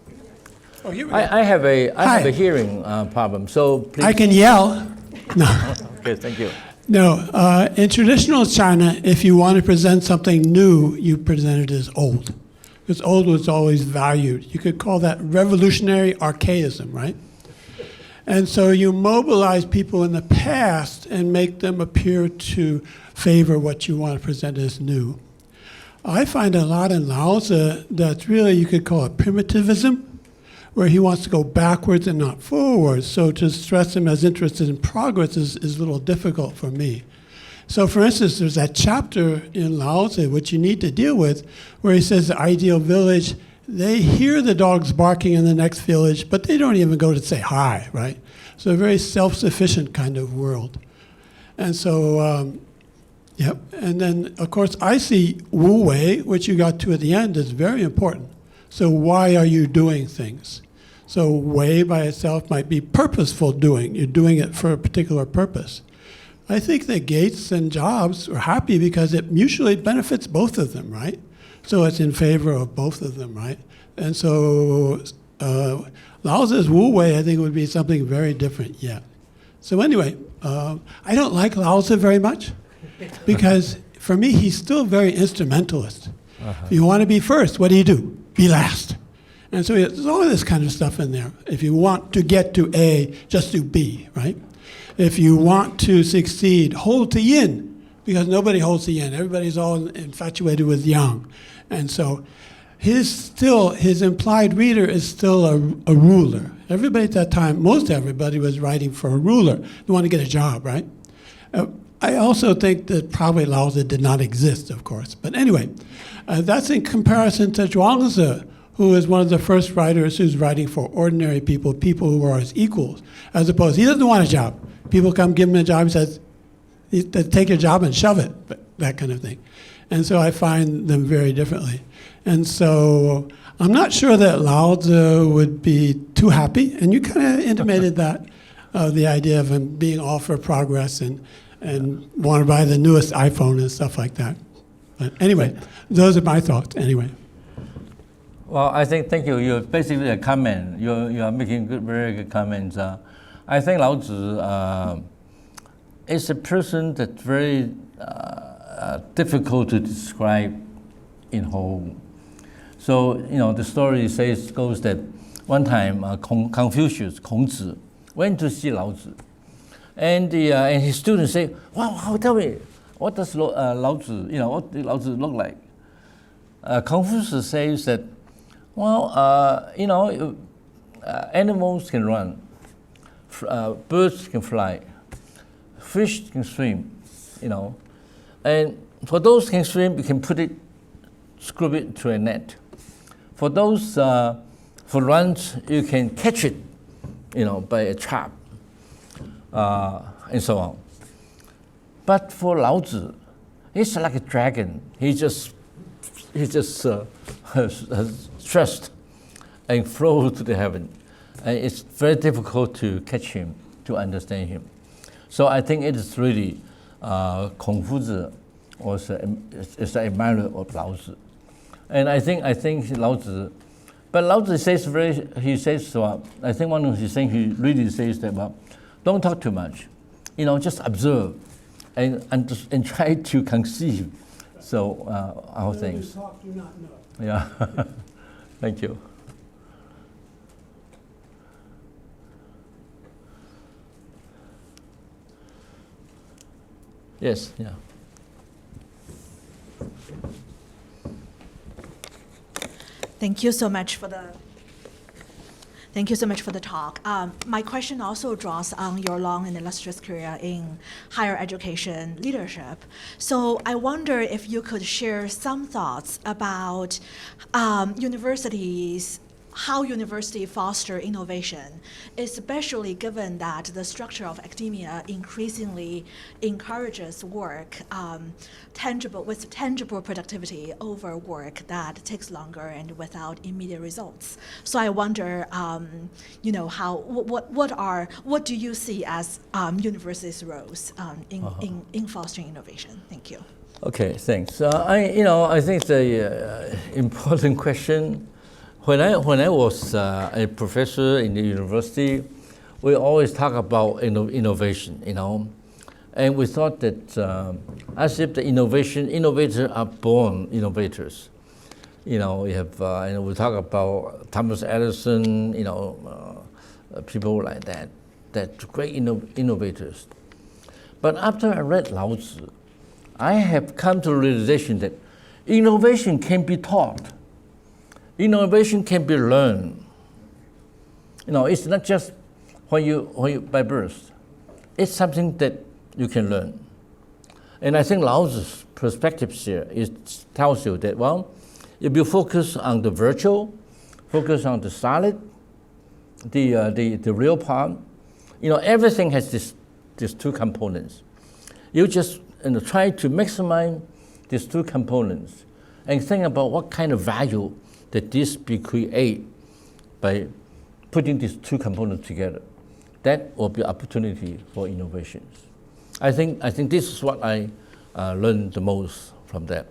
Oh, here we go. I have a hearing problem, so please. I can yell. No. Okay, thank you. No, in traditional China, if you want to present something new, you present it as old. Because old was always valued. You could call that revolutionary archaism, right? And so you mobilize people in the past and make them appear to favor what you want to present as new. I find a lot in Laozi that's really, you could call it primitivism, where he wants to go backwards and not forwards. So to stress him as interested in progress is a little difficult for me. So for instance, there's that chapter in Laozi, which you need to deal with, where he says the ideal village, they hear the dogs barking in the next village, but they don't even go to say hi, right? So a very self-sufficient kind of world. And so, yep. And then, of course, I see Wu Wei, which you got to at the end, is very important. So why are you doing things? So Wei by itself might be purposeful doing. You're doing it for a particular purpose. I think that Gates and Jobs are happy because it mutually benefits both of them, right? So it's in favor of both of them, right? And so Laozi's Wu Wei, I think, would be something very different yet. So anyway, I don't like Laozi very much because for me, he's still very instrumentalist. If you want to be first, what do? Be last. And so there's all this kind of stuff in there. If you want to get to A, just do B, right? If you want to succeed, hold to yin, because nobody holds to yin. Everybody's all infatuated with yang. And so his implied reader is still a ruler. Everybody at that time, most everybody was writing for a ruler. They want to get a job, right? I also think that probably Laozi did not exist, of course. But anyway, that's in comparison to Zhuangzi, who is one of the first writers who's writing for ordinary people, people who are his equals, as opposed, he doesn't want a job. People come give him a job, he says, take your job and shove it, that kind of thing. And so I find them very differently. And so I'm not sure that Laozi would be too happy, and you kind of intimated that, the idea of him being all for progress and want to buy the newest iPhone and stuff like that. But anyway, those are my thoughts anyway. Well, I think, thank you. You're basically a comment. You are making very good comments. I think Laozi is a person that's very difficult to describe in whole. So, the story goes that one time Confucius, Kongzi, went to see Laozi. And his students say, wow, tell me, what does Laozi, what did Laozi look like? Confucius says that, animals can run, birds can fly, fish can swim, and for those can swim, you can screw it to a net. For those for runs, you can catch it, by a trap, and so on. But for Laozi, he's like a dragon. He just thrust and flow to the heaven. And it's very difficult to catch him, to understand him. So I think it is really Confucius is an admirer of Laozi. And I think Laozi, but Laozi says I think one of his things he really says that, don't talk too much, just observe and try to conceive. So our things. Talk, do not know. Yeah, thank you. Yes, yeah. Thank you so much for the talk. My question also draws on your long and illustrious career in higher education leadership. So I wonder if you could share some thoughts about universities, how university foster innovation, especially given that the structure of academia increasingly encourages work with tangible productivity over work that takes longer and without immediate results. So I wonder, what do you see as universities' roles in fostering innovation? Thank you. Okay, thanks. I think the important question. When I was a professor in the university, we always talk about innovation, And we thought that as if the innovators are born innovators. You know, we have, we talk about Thomas Edison, people like that great innovators. But after I read Laozi, I have come to the realization that innovation can be taught. Innovation can be learned. It's not just when you by birth. It's something that you can learn. And I think Laozi's perspective here tells you that, well, if you focus on the virtual, focus on the solid, the real part, everything has these two components. You just try to maximize these two components and think about what kind of value that this be create by putting these two components together. That will be opportunity for innovations. I think this is what I learned the most from that.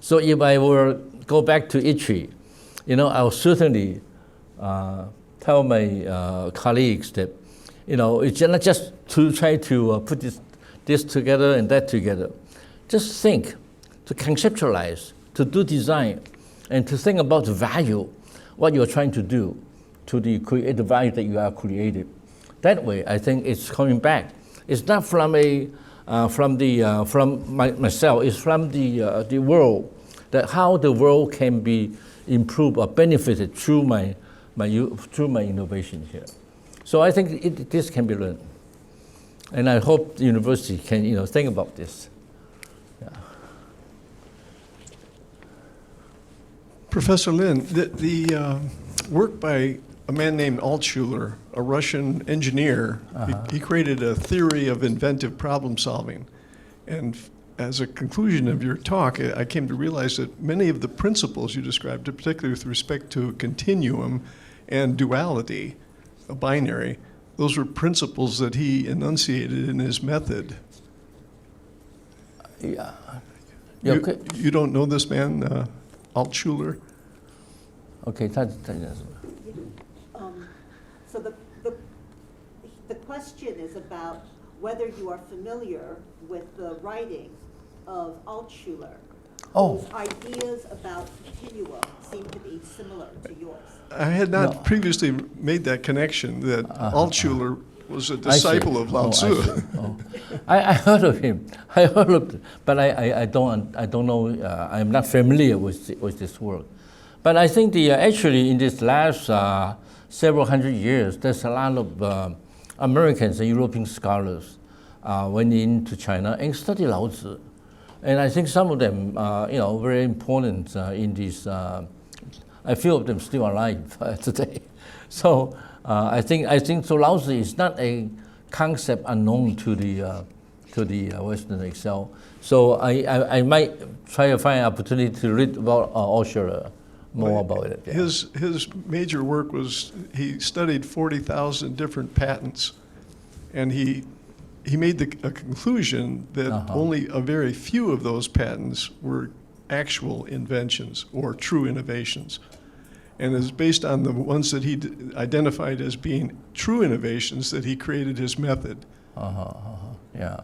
So if I were go back to ITRI, I'll certainly tell my colleagues that, it's not just to try to put this together and that together. Just think, to conceptualize, to do design, and to think about the value, what you're trying to do, to create the value that you are created. That way, I think it's coming back. It's not from myself. It's from the world. That how the world can be improved or benefited through my innovation here. So I think this can be learned, and I hope the university can think about this. Yeah. Professor Lin, the work by a man named Altshuler, a Russian engineer, he created a theory of inventive problem solving. And as a conclusion of your talk, I came to realize that many of the principles you described, particularly with respect to continuum and duality, a binary, those were principles that he enunciated in his method. Yeah. You don't know this man, Altshuler? Okay, So the question is about whether you are familiar with the writing of Altshuler, whose ideas about continuum seem to be similar to yours. I had not previously made that connection, that Altshuler was a disciple of Lao Tzu. I heard of him. But I don't know. I'm not familiar with this work. But I think actually in this last several hundred years, there's a lot of Americans and European scholars went into China and studied Laozi. And I think some of them, very important in this. A few of them still alive today. So I think so. Laozi is not a concept unknown to the Western Excel. So I might try to find an opportunity to read about Altshuler more about it. Yeah. His major work was he studied 40,000 different patents, and he made a conclusion that only a very few of those patents were actual inventions or true innovations. And it's based on the ones that he identified as being true innovations that he created his method. Yeah.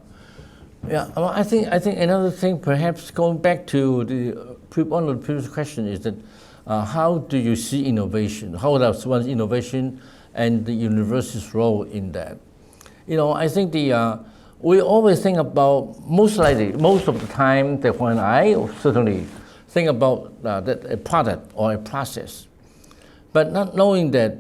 Yeah, well, I think another thing, perhaps going back to one of the previous questions, is that how do you see innovation? How does one's innovation and the university's role in that? I think we always think about, most of the time, that when I certainly think about a product or a process, but not knowing that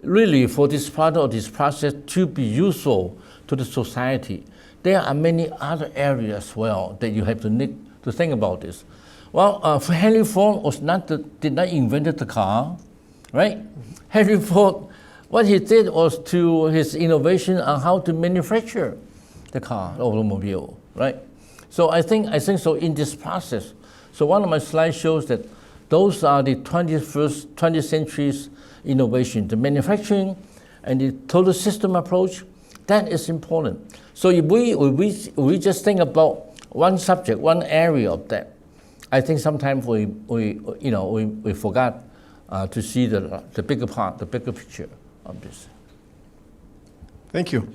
really for this product or this process to be useful to the society, there are many other areas as well that you have to think about this. Well, Henry Ford did not invent the car, right? Henry Ford, what he did was his innovation on how to manufacture the car, the automobile, right? So I think so in this process. So one of my slides shows that those are the 20th century's innovation, the manufacturing and the total system approach. That is important. So if we just think about one subject, one area of that, I think sometimes we forgot to see the bigger part, the bigger picture of this. Thank you.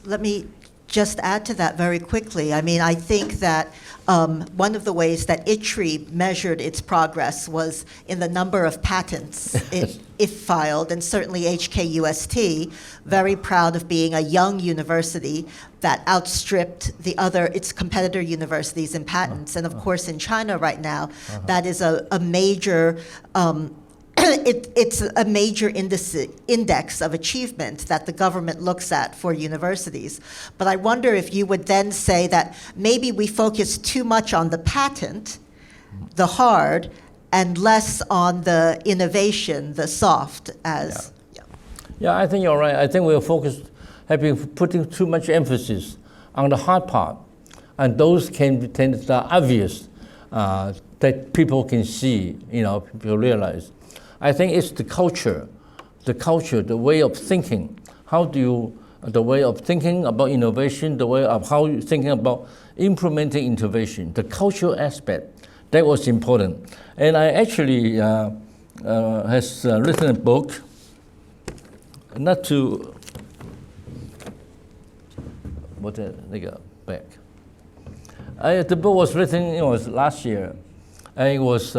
Let me just add to that very quickly. I mean, I think that one of the ways that ITRI measured its progress was in the number of patents it filed, and certainly HKUST, very proud of being a young university that outstripped its competitor universities in patents. And of course, in China right now, that is a major it's a major index of achievement that the government looks at for universities. But I wonder if you would then say that maybe we focus too much on the patent, the hard, and less on the innovation, the soft, as... Yeah, I think you're right. I think we're putting too much emphasis on the hard part, and those can be obvious that people can see, people realize. I think it's the culture, the way of thinking. The way of thinking about innovation, the way of how you're thinking about implementing innovation, the cultural aspect, that was important. And I actually has written a book, not to, back. The book was written, it was last year, and it was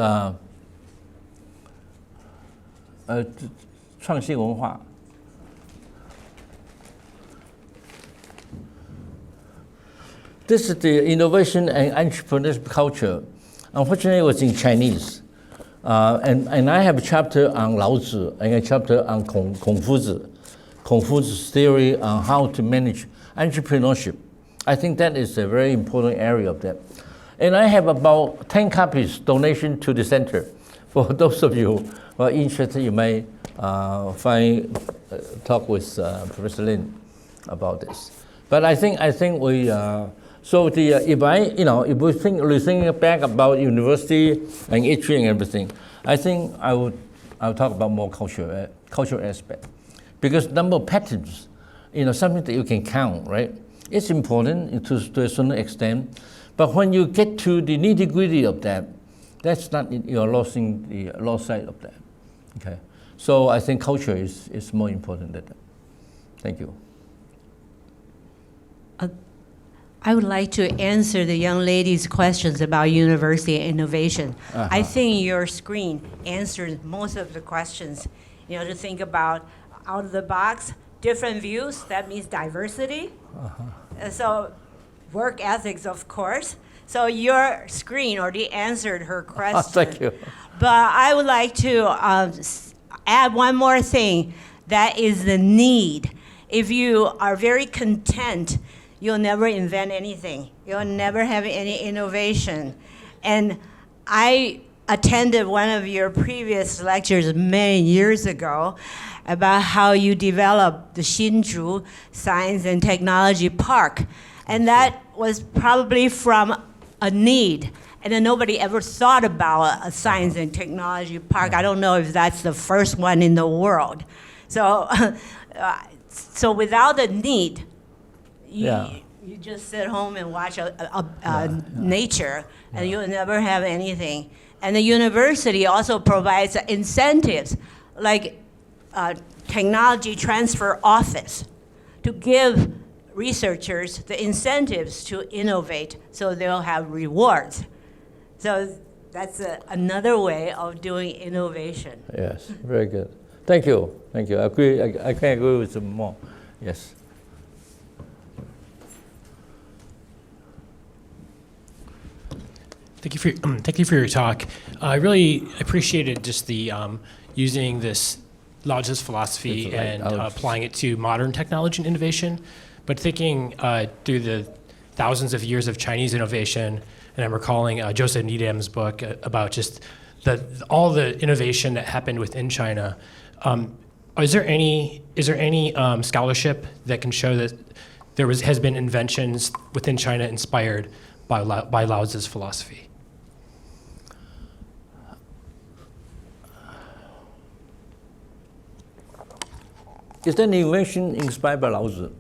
创新文化. This is the innovation and entrepreneurship culture. Unfortunately, it was in Chinese. And I have a chapter on Laozi and a chapter on Confucius' theory on how to manage entrepreneurship. I think that is a very important area of that. And I have about 10 copies donation to the center. For those of you who are interested, you may talk with Professor Lin about this. But I think we if we think back about university and ITRI and everything, I think I'll talk about more cultural aspect, because number of patents, something that you can count, right? It's important to a certain extent, but when you get to the nitty-gritty of that, that's not, you're lost sight of that. Okay, so I think culture is more important than that. Thank you. I would like to answer the young lady's questions about university innovation. I think your screen answered most of the questions. To think about out of the box, different views, that means diversity. So work ethics, of course. So your screen already answered her question. Thank you. But I would like to add one more thing. That is the need. If you are very content, you'll never invent anything. You'll never have any innovation. And I attended one of your previous lectures many years ago about how you developed the Hsinchu Science and Technology Park. And that was probably from a need. And then nobody ever thought about a science and technology park. I don't know if that's the first one in the world. So, so without a need, you just sit home and watch nature, and you'll never have anything. And the university also provides incentives, like technology transfer office, to give researchers the incentives to innovate, so they'll have rewards. So that's another way of doing innovation. Yes, very good. Thank you. Thank you. I agree. I can agree with some more. Yes. Thank you for your talk. I really appreciated just the using this Laozi's philosophy and applying it to modern technology and innovation. But thinking through the thousands of years of Chinese innovation, and I'm recalling Joseph Needham's book about just all the innovation that happened within China. Is there any scholarship that can show that has been inventions within China inspired by Laozi's philosophy? Is there an invention inspired by Laozi?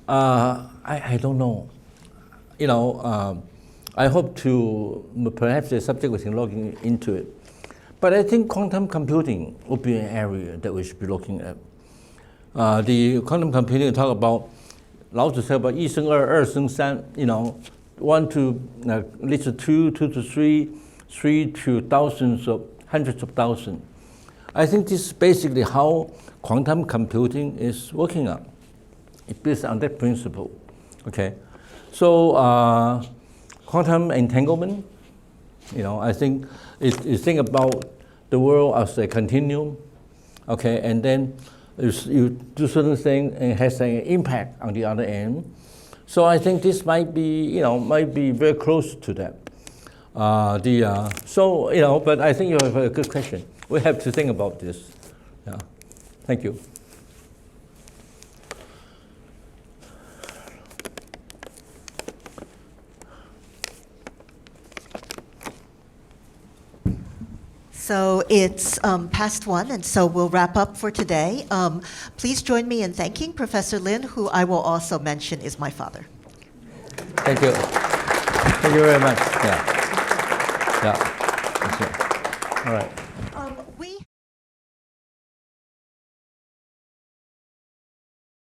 I don't know. I hope to, perhaps the subject we can look into it. But I think quantum computing would be an area that we should be looking at. The quantum computing talk about 老子said about 一生二，二生三, one to at least two, two to three, three to thousands of hundreds of thousands. I think this is basically how quantum computing is working on. It's based on that principle. Okay, so quantum entanglement. I think you think about the world as a continuum. Okay, and then you do certain things and it has an impact on the other end. So I think this might be very close to that. But I think you have a good question. We have to think about this. Yeah, thank you. So it's past 1, and so we'll wrap up for today. Please join me in thanking Professor Lin, who I will also mention is my father. Thank you. Thank you very much. Yeah. That's it. All right.